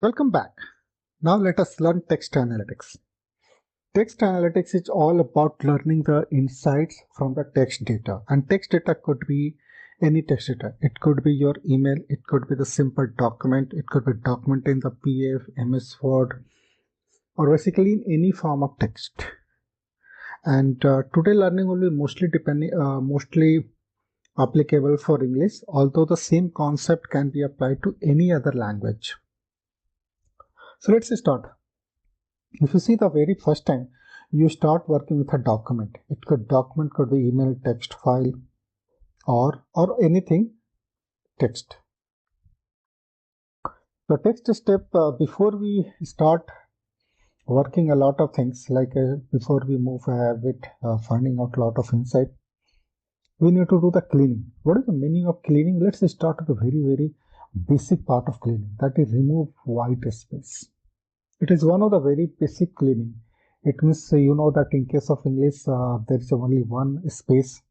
Welcome back. Now let us learn text analytics. Text analytics is all about learning the insights from the text data. And text data could be any text data. It could be your email, it could be the simple document, it could be document in the PDF, MS Word, or basically in any form of text. And today learning will be mostly applicable for English, although the same concept can be applied to any other language. So let's start. If you see the very first time you start working with a document, document could be email, text file, or anything text. The text step before we start working a lot of things, like before we move with finding out a lot of insight, we need to do the cleaning. What is the meaning of cleaning? Let's start with the very basic part of cleaning, that is remove white space. It is one of the very basic cleaning. It means you know that in case of English there is only one space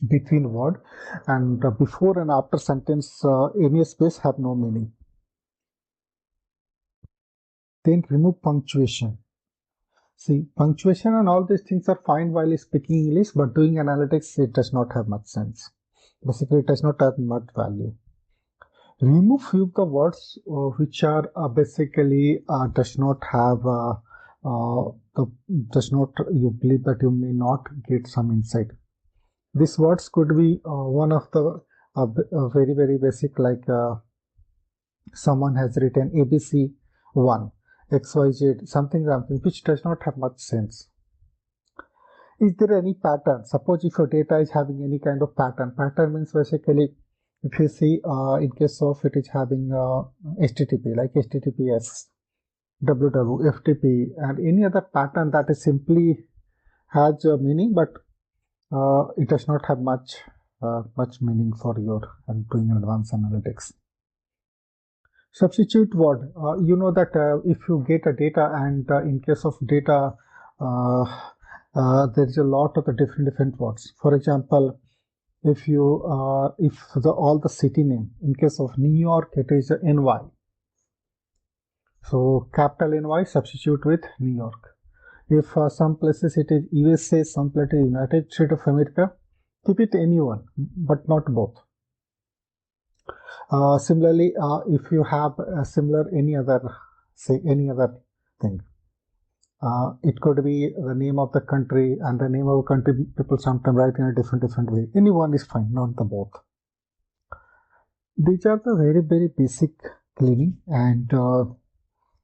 between word, and before and after sentence any space have no meaning. Then remove punctuation. See, punctuation and all these things are fine while speaking English, but doing analytics it does not have much sense. Basically, it does not have much value. Remove few of the words which are basically does not have you believe that you may not get some insight. These words could be one of the very basic, like someone has written ABC1 XYZ something which does not have much sense. Is there any pattern? Suppose if your data is having any kind of pattern means basically if you see in case of it is having HTTP, like HTTPS, www, FTP, and any other pattern that is simply has a meaning, but it does not have much meaning for your doing advanced analytics. Substitute word. You know that if you get a data, and in case of data there is a lot of the different words. For example, if you all the city name, in case of New York it is NY, so capital NY substitute with New York. If some places it is USA, some places United States of America, keep it anyone but not both. Similarly, if you have similar any other thing, it could be the name of the country, and the name of a country people sometimes write in a different way. Anyone is fine, not the both. These are the very basic cleaning, and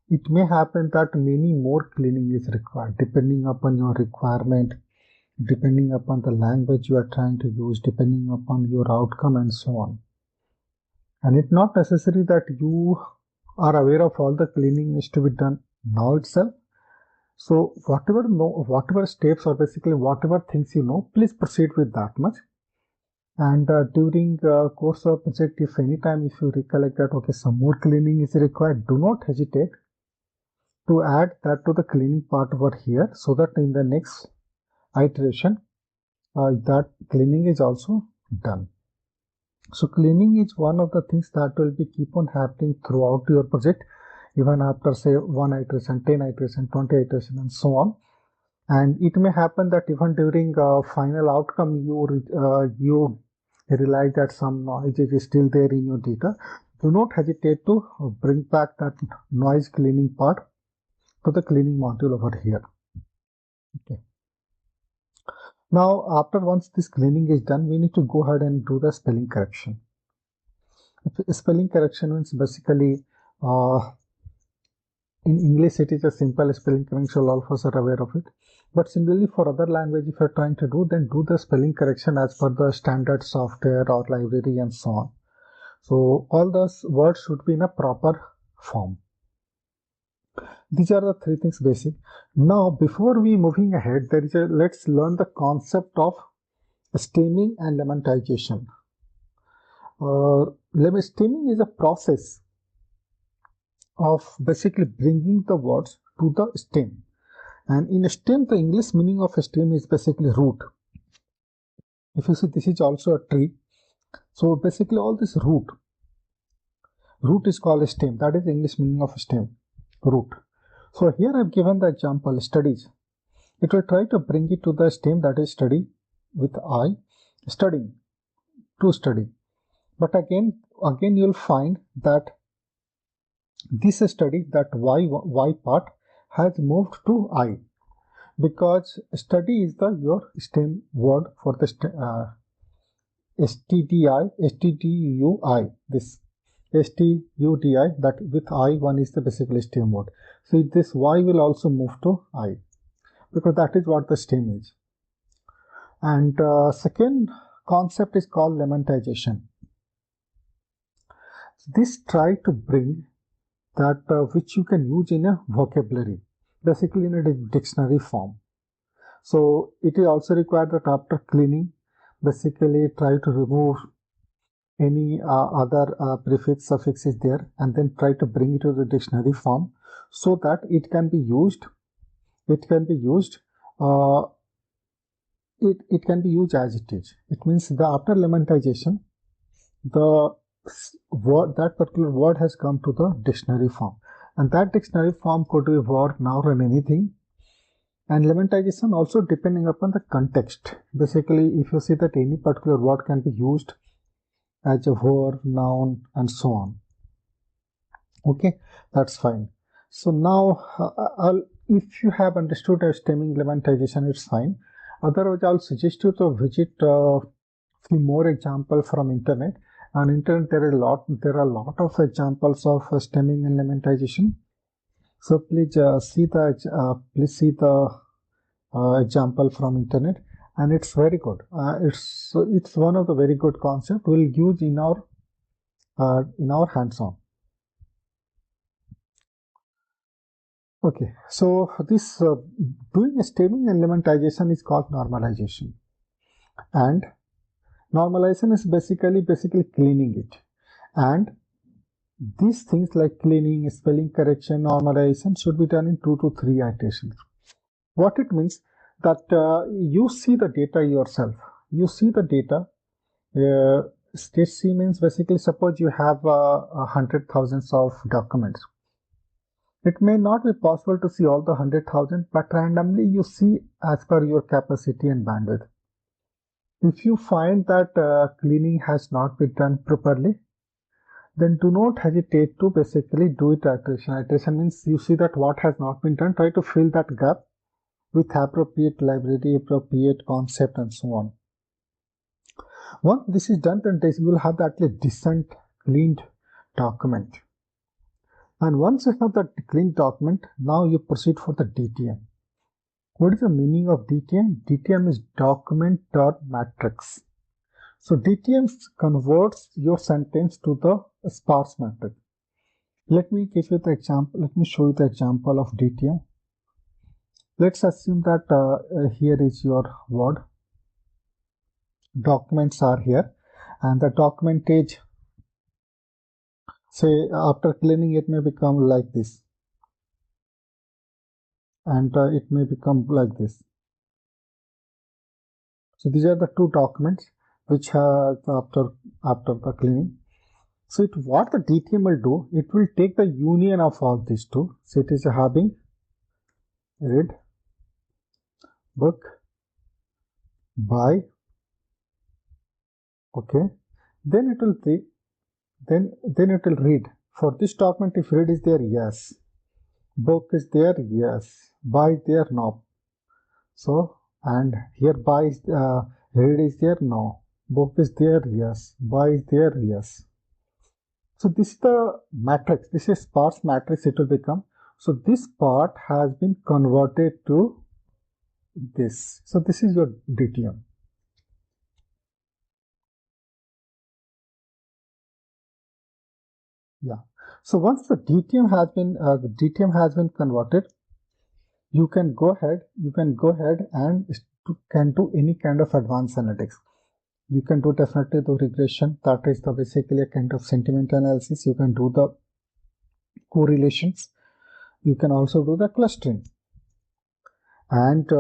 it may happen that many more cleaning is required depending upon your requirement, depending upon the language you are trying to use, depending upon your outcome, and so on. And it's not necessary that you are aware of all the cleaning needs to be done now itself. So whatever steps, or basically whatever things you know, please proceed with that much. And during course of project, if anytime if you recollect that okay, some more cleaning is required, do not hesitate to add that to the cleaning part over here, so that in the next iteration that cleaning is also done. So cleaning is one of the things that will be keep on happening throughout your project, even after say 1 iteration, 10 iteration, 20 iteration, and so on. And it may happen that even during final outcome you realize that some noise is still there in your data. Do not hesitate to bring back that noise cleaning part to the cleaning module over here. Okay. Now, once this cleaning is done, we need to go ahead and do the spelling correction. Spelling correction means basically in English it is a simple spelling correction, so all of us are aware of it. But similarly for other language, if you are trying to do, then do the spelling correction as per the standard software or library and so on. So all those words should be in a proper form. These are the three things basic. Now, before we moving ahead, let's learn the concept of stemming and lemmatization. Stemming is a process of basically bringing the words to the stem. And in a stem, the English meaning of a stem is basically root. If you see, this is also a tree. So basically all this root, Root is called a stem. That is the English meaning of stem, root. So here I've given the example studies. It will try to bring it to the stem, that is study with I, studying, to study. But again you'll find that this study, that y part has moved to I, because study is your stem word for the STDI, this STUDI, that with I1 is the basically stem word. So this Y will also move to I, because that is what the stem is. And second concept is called lemmatization. This try to bring that which you can use in a vocabulary, basically in a dictionary form. So it is also required that after cleaning, basically try to remove any other prefix, suffix is there, and then try to bring it to the dictionary form so that it can be used. It can be used. It can be used as it is. It means the after lemmatization, the word, that particular word has come to the dictionary form, and that dictionary form could be word, noun, or anything. And lemmatization also depending upon the context. Basically, if you see that any particular word can be used as a verb, noun, and so on. Okay, that's fine. So now, if you have understood stemming lemmatization, it's fine. Otherwise, I'll suggest you to visit few more examples from internet. On internet, there are a lot of examples of stemming and lemmatization. So please see the example from internet, and it's very good. It's one of the very good concept we'll use in our hands-on. Okay, so this doing stemming and lemmatization is called normalization, and normalization is basically cleaning it. And these things like cleaning, spelling correction, normalization should be done in 2 to 3 iterations. What it means that you see the data yourself. You see the data. Stage C means basically suppose you have 100,000 of documents. It may not be possible to see all the 100,000, but randomly you see as per your capacity and bandwidth. If you find that cleaning has not been done properly, then do not hesitate to basically do it iteration. Iteration means you see that what has not been done, try to fill that gap with appropriate library, appropriate concept, and so on. Once this is done, then you will have that decent, cleaned document. And once you have that clean document, now you proceed for the DTM. What is the meaning of DTM? DTM is document dot matrix. So DTM converts your sentence to the sparse matrix. Let me give you the example. Let me show you the example of DTM. Let's assume that here is your word. Documents are here, and the document is, say, after cleaning it may become like this, and it may become like this. So these are the two documents which have after the cleaning. So what the DTM will do, it will take the union of all these two. So it is having read, book, buy. Okay, then it will take, then it will read. For this document, if read is there, yes. Book is there, yes. Buy is there, no. So, and here buy is, read is there, no. Book is there, yes. Buy is there, yes. So this is the matrix. This is sparse matrix it will become. So this part has been converted to this. So this is your DTM. Yeah. So once the DTM has been converted, you can go ahead and can do any kind of advanced analytics. You can do definitely the regression, that is the basically a kind of sentiment analysis. You can do the correlations. You can also do the clustering. And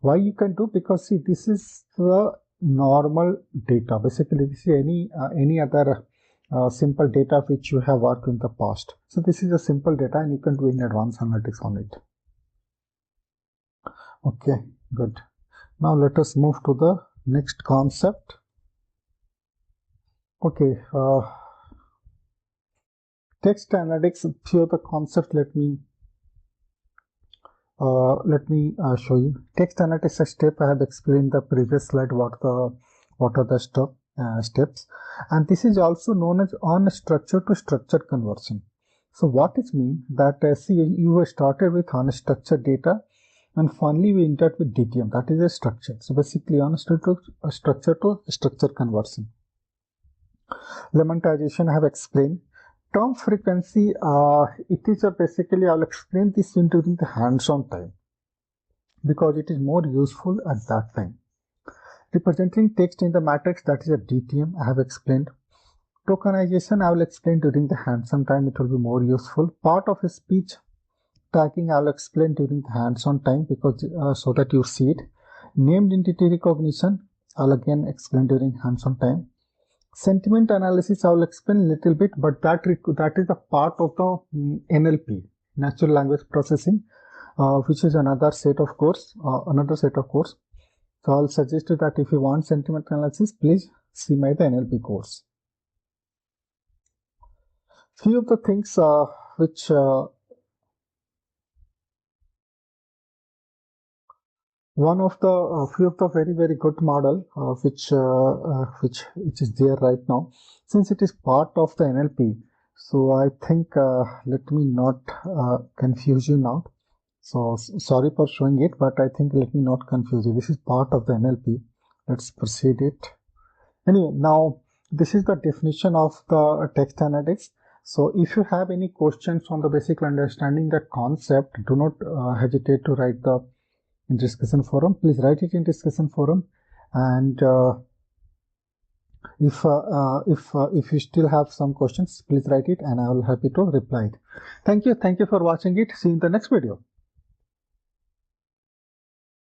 why you can do, because see, this is the normal data. Basically, this is any other simple data which you have worked in the past. So this is a simple data and you can do in advanced analytics on it. Okay, good. Now let us move to the next concept. Okay, text analytics, few of the concepts, let me show you. Text analytics step, I have explained the previous slide what are the steps, and this is also known as unstructured to structured conversion. So what it means that see, you were started with unstructured data and finally we entered with DTM, that is a structure. So basically unstructured to structured conversion. Lemmatization I have explained. Term frequency, it is basically I'll explain this during the hands-on time because it is more useful at that time. Representing text in the matrix, that is a DTM, I have explained. Tokenization I will explain during the hands-on time, it will be more useful. Part of speech tagging I will explain during the hands-on time because so that you see it. Named entity recognition I'll again explain during hands-on time. Sentiment analysis I will explain a little bit, but that is a part of the NLP, natural language processing, which is another set of course. So I'll suggest that if you want sentiment analysis, please see my the NLP course. Few of the things which one of the few of the very good model which is there right now, since it is part of the NLP. So I think let me not confuse you now. So sorry for showing it, but I think let me not confuse you. This is part of the NLP. Let's proceed it. Anyway, now this is the definition of the text analytics. So if you have any questions on the basic understanding the concept, do not hesitate to write in discussion forum. Please write it in discussion forum, and if you still have some questions, please write it and I will happy to reply it. Thank you for watching it. See you in the next video.